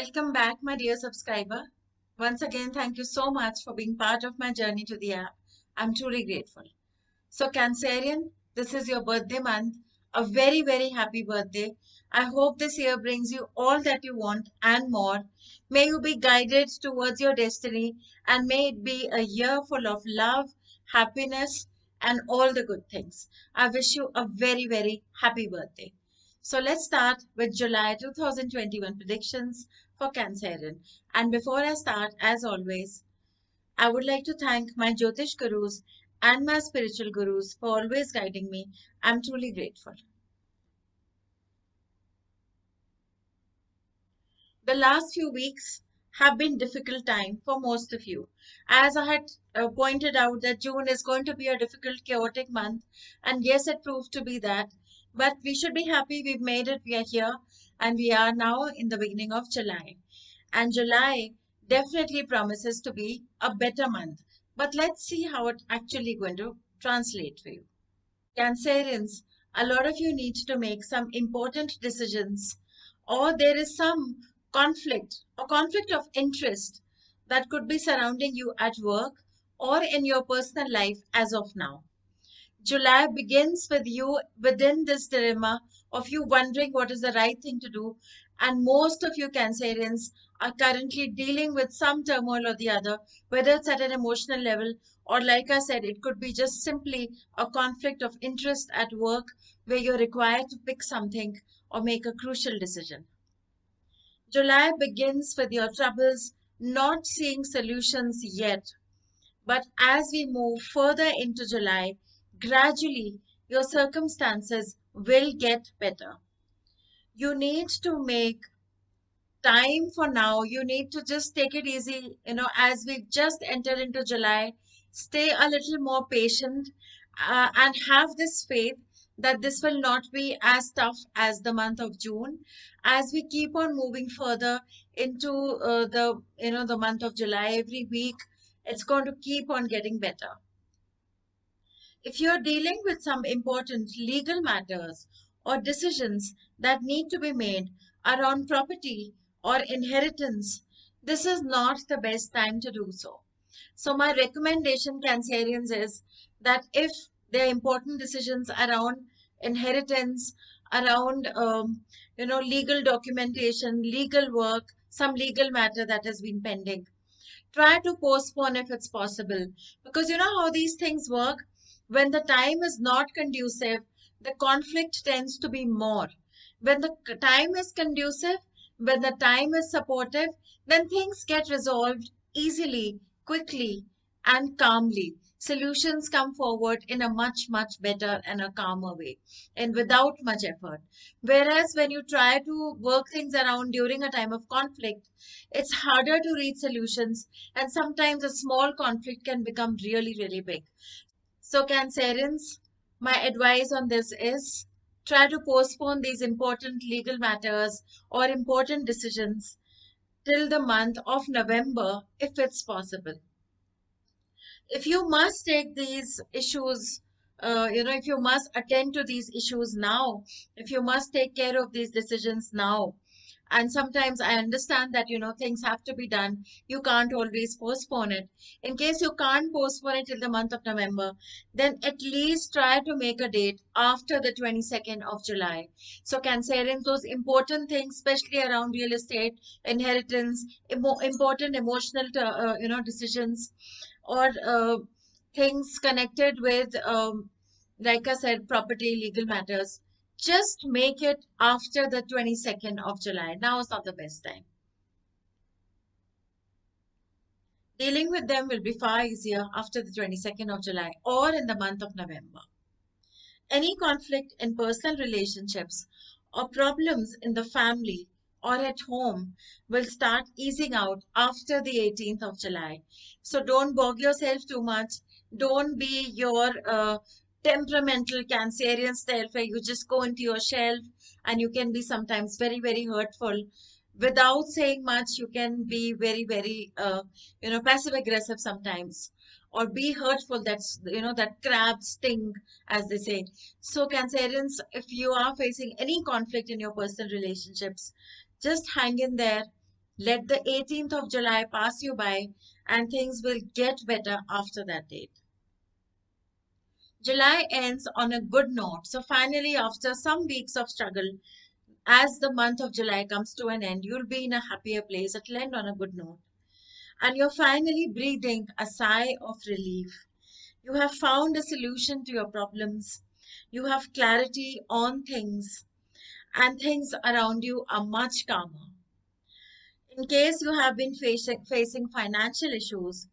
Welcome back, my dear subscriber. Once again, thank you so much for being part of my journey to the app. I'm truly grateful. So, Cancerian, this is your birthday month. A very, very happy birthday. I hope this year brings you all that you want and more. May you be guided towards your destiny and may it be a year full of love, happiness, and all the good things. I wish you a very, very happy birthday. So let's start with July 2021 predictions for Cancerian. And before I start, as always, I would like to thank my Jyotish gurus and my spiritual gurus for always guiding me. I'm truly grateful. The last few weeks have been difficult time for most of you. As I had pointed out that June is going to be a difficult, chaotic month, and yes, it proved to be that. But we should be happy we've made it. We are here, and we are now in the beginning of July. And July definitely promises to be a better month. But let's see how it actually going to translate for you. Cancerians, a lot of you need to make some important decisions, or there is some conflict of interest that could be surrounding you at work or in your personal life as of now. July begins with you within this dilemma of you wondering what is the right thing to do. And most of you Cancerians are currently dealing with some turmoil or the other, whether it's at an emotional level or, like I said, it could be just simply a conflict of interest at work where you're required to pick something or make a crucial decision. July begins with your troubles not seeing solutions yet, but as we move further into July, gradually your circumstances will get better. You need to make time for now. You need to just take it easy. As we just entered into July, stay a little more patient and have this faith that this will not be as tough as the month of June. As we keep on moving further into the month of July, every week it's going to keep on getting better. If you're dealing with some important legal matters or decisions that need to be made around property or inheritance, this is not the best time to do so. So, my recommendation, Cancerians, is that if there are important decisions around inheritance, around legal documentation, legal work, some legal matter that has been pending, try to postpone if it's possible, because you know how these things work. When the time is not conducive, the conflict tends to be more. When the time is conducive, when the time is supportive, then things get resolved easily, quickly, and calmly. Solutions come forward in a much, much better and a calmer way and without much effort. Whereas when you try to work things around during a time of conflict, it's harder to reach solutions, and sometimes a small conflict can become really, really big. So, Cancerians, my advice on this is try to postpone these important legal matters or important decisions till the month of November if it's possible. If you must take these issues, if you must attend to these issues now, if you must take care of these decisions now, and sometimes I understand that things have to be done, you can't always postpone it. In case you can't postpone it till the month of November, then at least try to make a date after the 22nd of July. So, Cancerians, those important things, especially around real estate, inheritance, important emotional decisions, or things connected with, like I said, property, legal matters, just make it after the 22nd of July. Now is not the best time. Dealing with them will be far easier after the 22nd of July or in the month of November. Any conflict in personal relationships or problems in the family or at home will start easing out after the 18th of July. So don't bog yourself too much. Don't be your temperamental Cancerian style where you just go into your shelf and you can be sometimes very, very hurtful. Without saying much, you can be very, very, passive aggressive sometimes, or be hurtful. That's, that crab sting, as they say. So, Cancerians, if you are facing any conflict in your personal relationships, just hang in there. Let the 18th of July pass you by, and things will get better after that date. July ends on a good note. So finally, after some weeks of struggle, as the month of July comes to an end, you'll be in a happier place. It'll end on a good note. And you're finally breathing a sigh of relief. You have found a solution to your problems. You have clarity on things, and things around you are much calmer. In case you have been facing financial issues,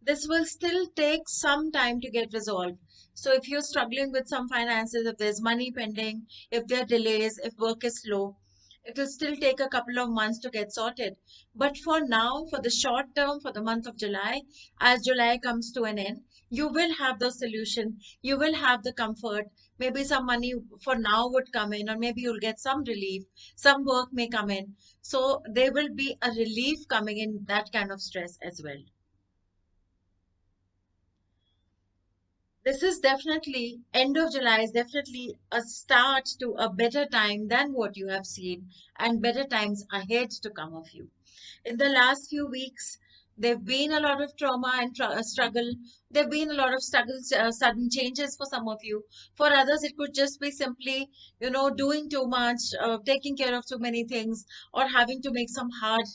this will still take some time to get resolved. So if you're struggling with some finances, if there's money pending, if there are delays, if work is slow, it will still take a couple of months to get sorted. But for now, for the short term, for the month of July, as July comes to an end, you will have the solution. You will have the comfort. Maybe some money for now would come in, or maybe you'll get some relief. Some work may come in. So there will be a relief coming in that kind of stress as well. This is definitely, end of July is definitely a start to a better time than what you have seen, and better times ahead to come of you. In the last few weeks, there've been a lot of trauma and struggle. There've been a lot of struggles, sudden changes for some of you. For others, it could just be simply, doing too much, taking care of too many things, or having to make some hard,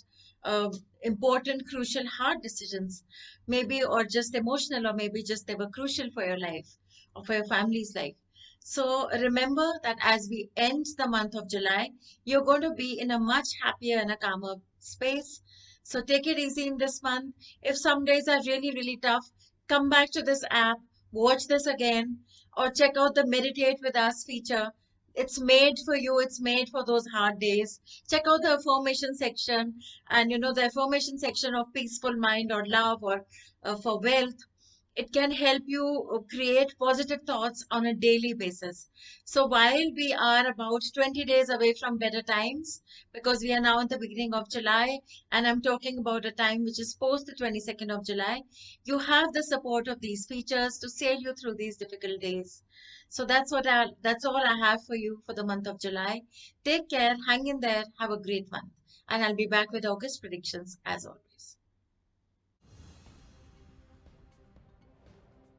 uh, important, crucial, hard decisions. Maybe, or just emotional, or maybe just they were crucial for your life or for your family's life. So remember that as we end the month of July, you're going to be in a much happier and a calmer space. So take it easy in this month. If some days are really, really tough, come back to this app, watch this again, or check out the Meditate with Us feature. It's made for you, it's made for those hard days. Check out the affirmation section, and the affirmation section of peaceful mind or love, or for wealth. It can help you create positive thoughts on a daily basis. So while we are about 20 days away from better times, because we are now at the beginning of July, and I'm talking about a time which is post the 22nd of July, you have the support of these features to sail you through these difficult days. So that's all I have for you for the month of July. Take care, hang in there, have a great month, and I'll be back with August predictions as always.